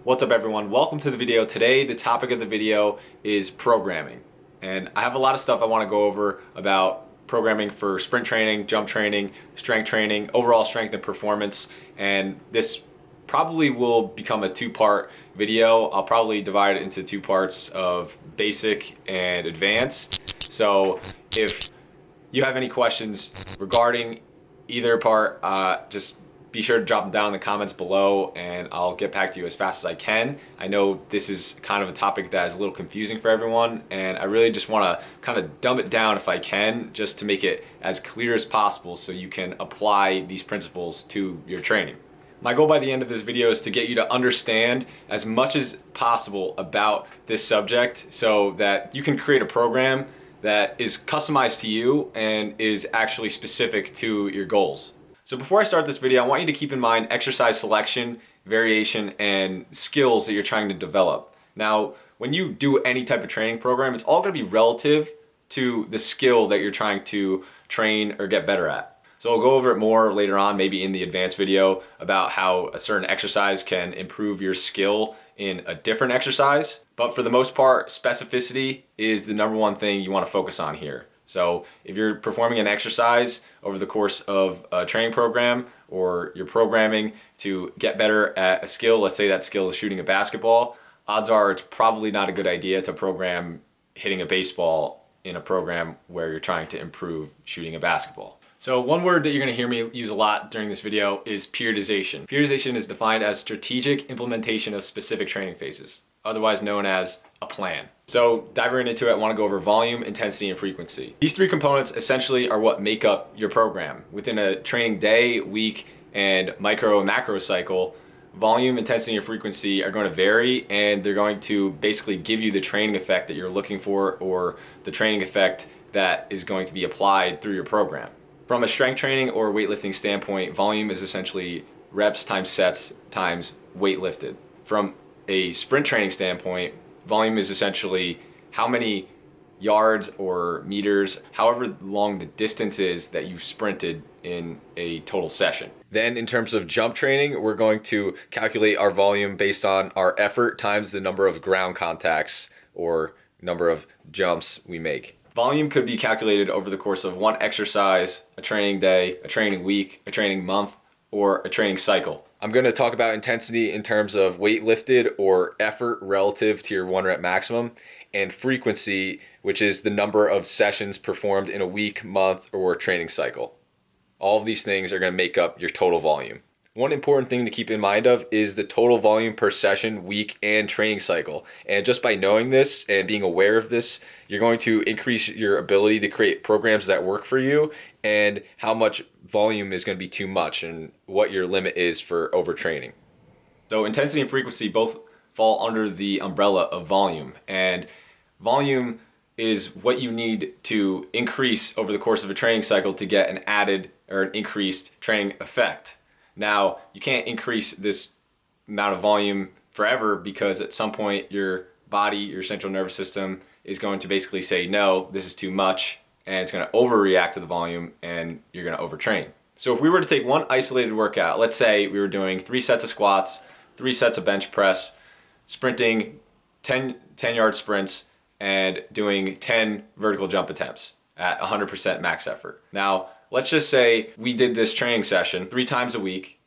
What's up everyone? Welcome to the video. Today the topic of the video is programming. And I have a lot of stuff I want to go over about programming for sprint training, jump training, strength training, overall strength and performance. And this probably will become a two-part video. I'll probably divide it into two parts of basic and advanced. So if you have any questions regarding either part, just be sure to drop them down in the comments below and I'll get back to you as fast as I can. I know this is kind of a topic that is a little confusing for everyone, and I really just want to kind of dumb it down if I can, just to make it as clear as possible so you can apply these principles to your training. My goal by the end of this video is to get you to understand as much as possible about this subject so that you can create a program that is customized to you and is actually specific to your goals. So before I start this video, I want you to keep in mind exercise selection, variation, and skills that you're trying to develop. Now, when you do any type of training program, it's all going to be relative to the skill that you're trying to train or get better at. So I'll go over it more later on, maybe in the advanced video, about how a certain exercise can improve your skill in a different exercise. But for the most part, specificity is the number one thing you want to focus on here. So if you're performing an exercise over the course of a training program, or you're programming to get better at a skill, let's say that skill is shooting a basketball, odds are it's probably not a good idea to program hitting a baseball in a program where you're trying to improve shooting a basketball. So one word that you're going to hear me use a lot during this video is periodization. Periodization is defined as strategic implementation of specific training phases, otherwise known as a plan. So diving into it, I want to go over volume, intensity, and frequency. These three components essentially are what make up your program. Within a training day, week, and micro and macro cycle, volume, intensity, and frequency are going to vary, and they're going to basically give you the training effect that you're looking for, or the training effect that is going to be applied through your program. From a strength training or weightlifting standpoint, volume is essentially reps times sets times weight lifted. From a sprint training standpoint, volume is essentially how many yards or meters, however long the distance is that you've sprinted in a total session. Then in terms of jump training, we're going to calculate our volume based on our effort times the number of ground contacts or number of jumps we make. Volume could be calculated over the course of one exercise, a training day, a training week, a training month, or a training cycle. I'm going to talk about intensity in terms of weight lifted or effort relative to your 1 rep maximum, and frequency, which is the number of sessions performed in a week, month, or training cycle. All of these things are going to make up your total volume. One important thing to keep in mind of is the total volume per session, week, and training cycle. And just by knowing this and being aware of this, you're going to increase your ability to create programs that work for you, and how much volume is going to be too much and what your limit is for overtraining. So intensity and frequency both fall under the umbrella of volume, and volume is what you need to increase over the course of a training cycle to get an added or an increased training effect. Now, you can't increase this amount of volume forever, because at some point your body, your central nervous system, is going to basically say, no, this is too much, and it's going to overreact to the volume and you're going to overtrain. So if we were to take one isolated workout, let's say we were doing 3 sets of squats, 3 sets of bench press, sprinting 10-yard sprints, and doing 10 vertical jump attempts at 100% max effort. Now, let's just say we did this training session 3 times a week,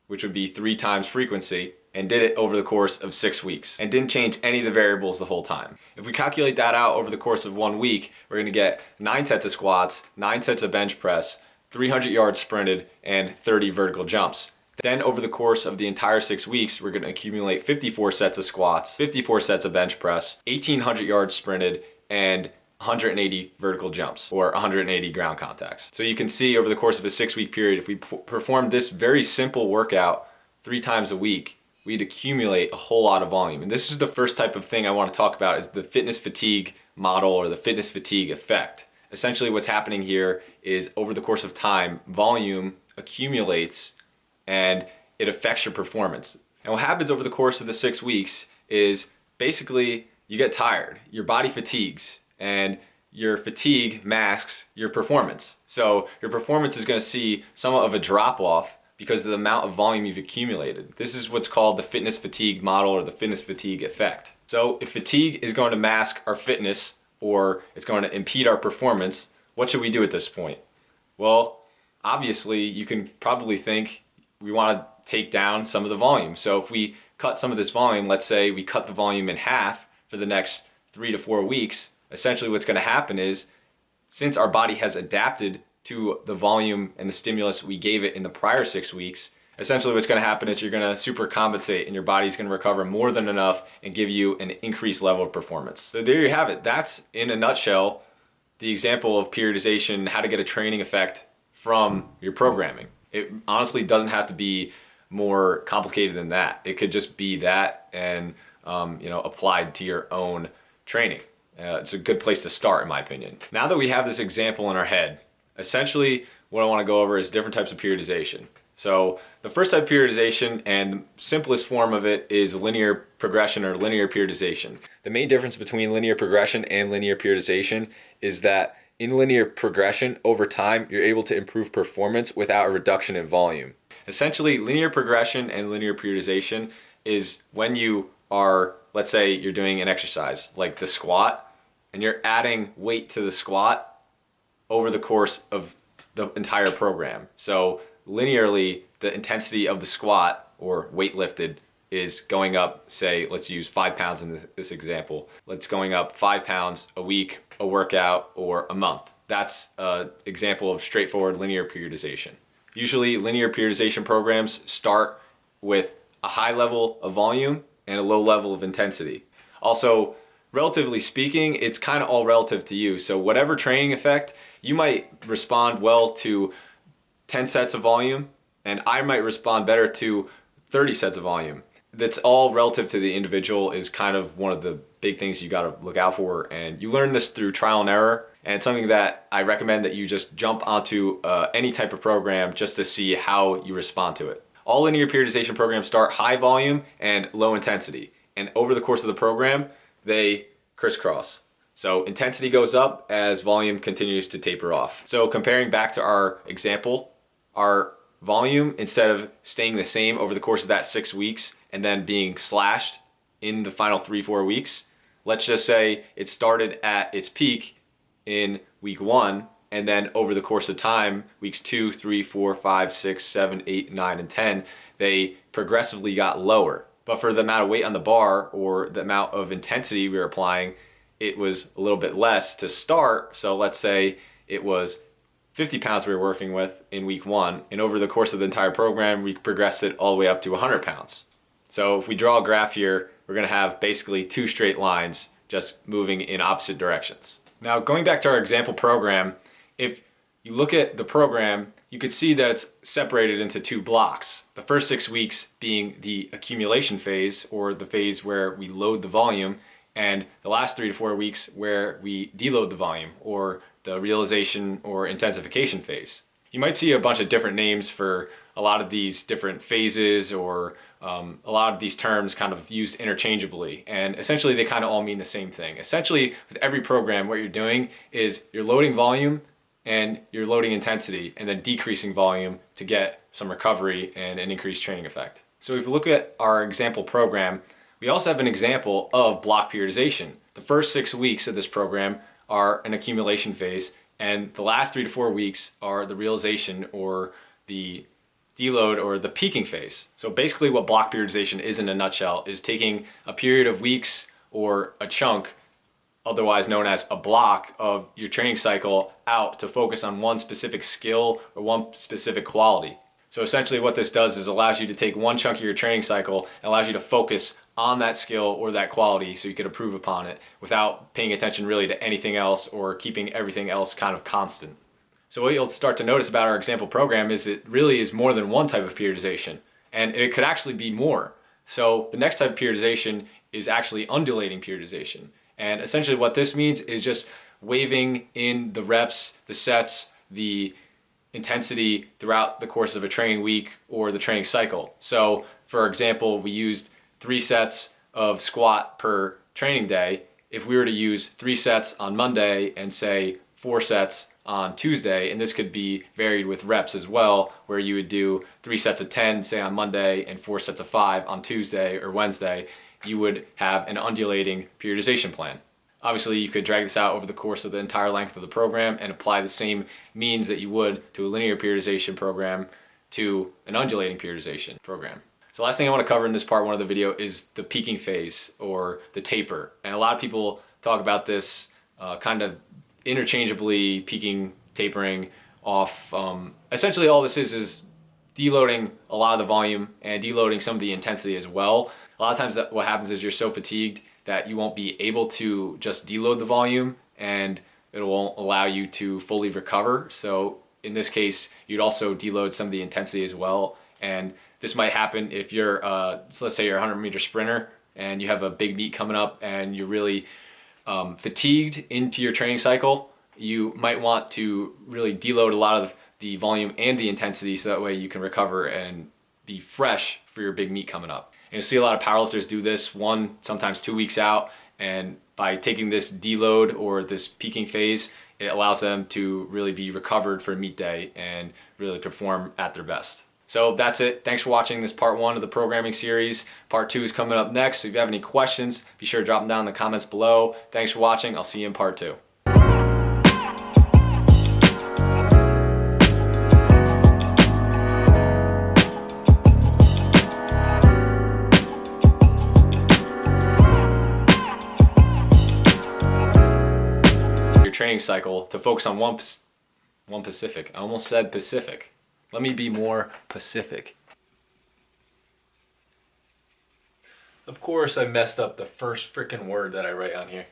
which would be 3 times frequency, and did it over the course of 6 weeks and didn't change any of the variables the whole time. If we calculate that out over the course of 1 week, we're going to get 9 sets of squats, 9 sets of bench press, 300 yards sprinted, and 30 vertical jumps. Then over the course of the entire 6 weeks, we're going to accumulate 54 sets of squats, 54 sets of bench press, 1,800 yards sprinted, and 180 vertical jumps, or 180 ground contacts. So you can see over the course of a 6-week period, if we performed this very simple workout 3 times a week, we'd accumulate a whole lot of volume. And this is the first type of thing I want to talk about, is the fitness fatigue model, or the fitness fatigue effect. Essentially what's happening here is, over the course of time, volume accumulates and it affects your performance. And what happens over the course of the 6 weeks is basically you get tired, your body fatigues, and your fatigue masks your performance. So your performance is going to see somewhat of a drop off because of the amount of volume you've accumulated. This is what's called the fitness fatigue model or the fitness fatigue effect. So if fatigue is going to mask our fitness or it's going to impede our performance, what should we do at this point? Well, obviously you can probably think we want to take down some of the volume. So if we cut some of this volume, let's say we cut the volume in half for the next 3 to 4 weeks, essentially what's going to happen is, since our body has adapted to the volume and the stimulus we gave it in the prior 6 weeks, essentially what's going to happen is you're going to super compensate and your body's going to recover more than enough and give you an increased level of performance. So there you have it. That's, in a nutshell, the example of periodization, how to get a training effect from your programming. It honestly doesn't have to be more complicated than that. It could just be that and applied to your own training. It's a good place to start, in my opinion. Now that we have this example in our head, essentially what I want to go over is different types of periodization. So the first type of periodization, and the simplest form of it, is linear progression or linear periodization. The main difference between linear progression and linear periodization is that in linear progression, over time, you're able to improve performance without a reduction in volume. Essentially, linear progression and linear periodization is when you are, let's say you're doing an exercise like the squat, and you're adding weight to the squat over the course of the entire program. So linearly, the intensity of the squat or weight lifted is going up, say, let's use 5 pounds in this example. Let's going up 5 pounds a week, a workout, or a month. That's an example of straightforward linear periodization. Usually linear periodization programs start with a high level of volume and a low level of intensity. Also, relatively speaking, it's kind of all relative to you. So whatever training effect, you might respond well to 10 sets of volume, and I might respond better to 30 sets of volume. That's all relative to the individual, is kind of one of the big things you got to look out for. And you learn this through trial and error. And it's something that I recommend that you just jump onto any type of program just to see how you respond to it. All linear periodization programs start high volume and low intensity. And over the course of the program, they crisscross. So intensity goes up as volume continues to taper off. So comparing back to our example, our volume, instead of staying the same over the course of that 6 weeks and then being slashed in the final 3-4 weeks, let's just say it started at its peak in week 1, and then over the course of time, weeks 2, 3, 4, 5, 6, 7, 8, 9, and 10, they progressively got lower. But for the amount of weight on the bar or the amount of intensity we were applying, it was a little bit less to start. So let's say it was 50 pounds we were working with in week 1, and over the course of the entire program, we progressed it all the way up to 100 pounds. So if we draw a graph here, we're gonna have basically 2 straight lines just moving in opposite directions. Now, going back to our example program, if you look at the program, you could see that it's separated into 2 blocks. The first 6 weeks being the accumulation phase, or the phase where we load the volume, and the last 3 to 4 weeks where we deload the volume, or the realization or intensification phase. You might see a bunch of different names for a lot of these different phases, or a lot of these terms kind of used interchangeably, and essentially they kind of all mean the same thing. Essentially, with every program, what you're doing is you're loading volume and you're loading intensity and then decreasing volume to get some recovery and an increased training effect. So if you look at our example program, we also have an example of block periodization. The first 6 weeks of this program are an accumulation phase, and the last 3 to 4 weeks are the realization or the deload or the peaking phase. So basically what block periodization is, in a nutshell, is taking a period of weeks or a chunk, otherwise known as a block, of your training cycle out to focus on one specific skill or one specific quality. So essentially what this does is allows you to take one chunk of your training cycle and allows you to focus on that skill or that quality so you could improve upon it without paying attention really to anything else or keeping everything else kind of constant. So what you'll start to notice about our example program is it really is more than one type of periodization, and it could actually be more. So the next type of periodization is actually undulating periodization. And essentially what this means is just waving in the reps, the sets, the intensity throughout the course of a training week or the training cycle. So for example, we used 3 sets of squat per training day. If we were to use 3 sets on Monday and say 4 sets on Tuesday, and this could be varied with reps as well, where you would do 3 sets of 10, say on Monday, and 4 sets of 5 on Tuesday or Wednesday. You would have an undulating periodization plan. Obviously, you could drag this out over the course of the entire length of the program and apply the same means that you would to a linear periodization program to an undulating periodization program. So last thing I want to cover in this part one of the video is the peaking phase or the taper. And a lot of people talk about this kind of interchangeably, peaking, tapering off. Essentially all this is deloading a lot of the volume and deloading some of the intensity as well. A lot of times what happens is you're so fatigued that you won't be able to just deload the volume, and it won't allow you to fully recover. So in this case, you'd also deload some of the intensity as well. And this might happen if you're, so let's say you're a 100-meter sprinter and you have a big meet coming up and you're really fatigued into your training cycle. You might want to really deload a lot of the volume and the intensity so that way you can recover and be fresh for your big meet coming up. And you'll see a lot of powerlifters do this 1, sometimes 2 weeks out, and by taking this deload or this peaking phase, it allows them to really be recovered for meet day and really perform at their best. So that's it. Thanks for watching this part 1 of the programming series. Part 2 is coming up next. So if you have any questions, be sure to drop them down in the comments below. Thanks for watching. I'll see you in part 2. Training cycle to focus on one Pacific. I almost said Pacific. Let me be more Pacific. Of course I messed up the first freaking word that I write on here.